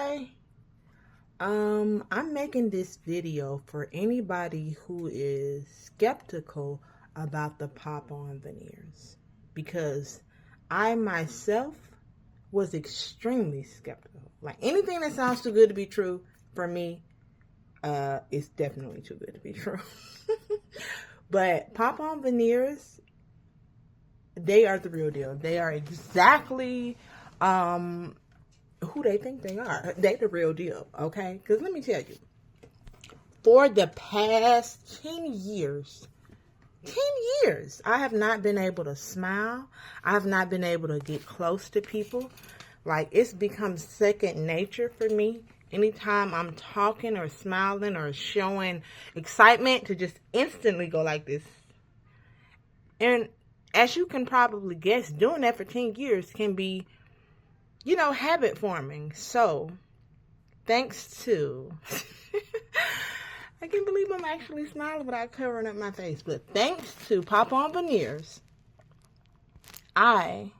Hi. I'm making this video for anybody who is skeptical about the pop-on veneers, because I myself was extremely skeptical. Like, anything that sounds too good to be true for me, it's definitely too good to be true. But pop-on veneers, they are the real deal. They are exactly who they think they are. They the real deal, okay? Because let me tell you, for the past 10 years, I have not been able to smile. I have not been able to get close to people. Like, it's become second nature for me. Anytime I'm talking or smiling or showing excitement, to just instantly go like this. And as you can probably guess, doing that for 10 years can be, habit forming. So, thanks to, I can't believe I'm actually smiling without covering up my face, but thanks to pop-on veneers, I,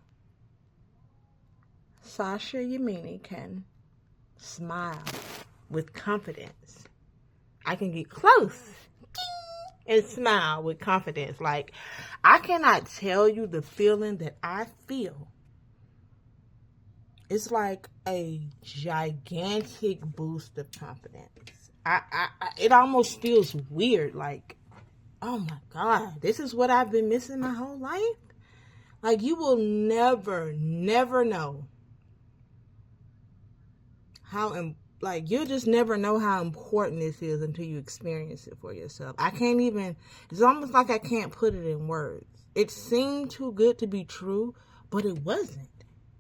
Sasha Yamini, can smile with confidence. I can get close and smile with confidence. Like, I cannot tell you the feeling that I feel. It's like a gigantic boost of confidence. It almost feels weird. Like, oh my God, this is what I've been missing my whole life. Like, you will never know how, you'll just never know how important this is until you experience it for yourself. It's almost like I can't put it in words. It seemed too good to be true, but it wasn't.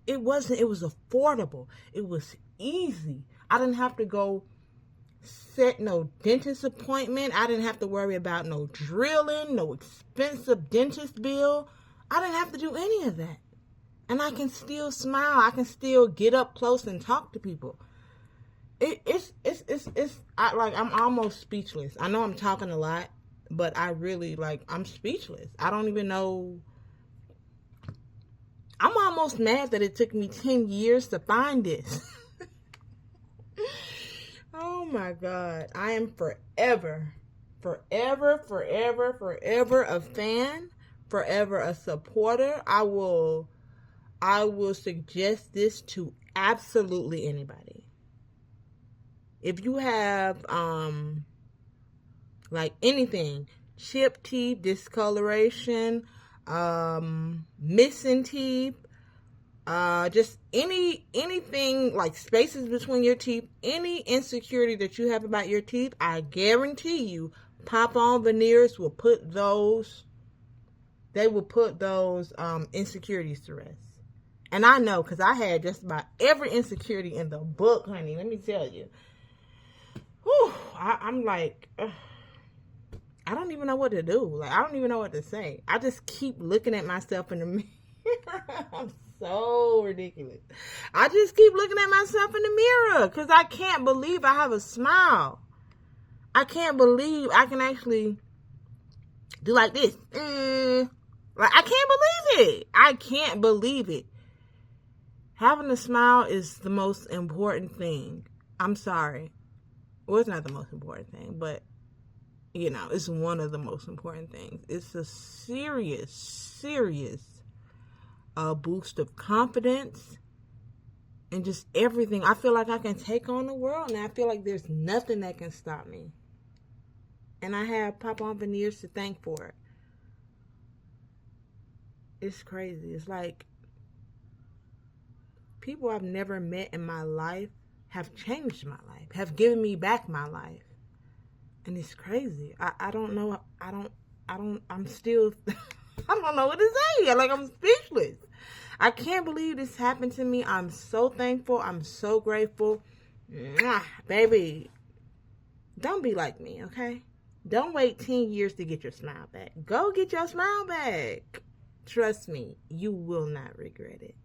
It was affordable. It was easy. I didn't have to go set no dentist appointment. I didn't have to worry about no drilling, no expensive dentist bill. I didn't have to do any of that. And I can still smile. I can still get up close and talk to people. I'm almost speechless. I know I'm talking a lot, but I'm speechless. I don't even know. I'm almost mad that it took me 10 years to find this. Oh my God. I am forever a fan, forever a supporter. I will suggest this to absolutely anybody. If you have anything, chipped teeth, discoloration, missing teeth, just anything like spaces between your teeth, any insecurity that you have about your teeth, I guarantee you pop-on veneers will put those insecurities to rest. And I know, because I had just about every insecurity in the book, honey. Let me tell you. Whew, I'm like, ugh. I don't even know what to do. Like, I don't even know what to say. I just keep looking at myself in the mirror. I'm so ridiculous. I just keep looking at myself in the mirror because I can't believe I have a smile. I can't believe I can actually do like this. Like, I can't believe it. I can't believe it. Having a smile is the most important thing. I'm sorry. Well, it's not the most important thing, but it's one of the most important things. It's a serious boost of confidence and just everything. I feel like I can take on the world, and I feel like there's nothing that can stop me. And I have pop-on veneers to thank for it. It's crazy. It's like people I've never met in my life have changed my life, have given me back my life. And it's crazy. I don't know. I'm still, I don't know what to say. Like, I'm speechless. I can't believe this happened to me. I'm so thankful. I'm so grateful. Mwah, baby, don't be like me, okay? Don't wait 10 years to get your smile back. Go get your smile back. Trust me, you will not regret it.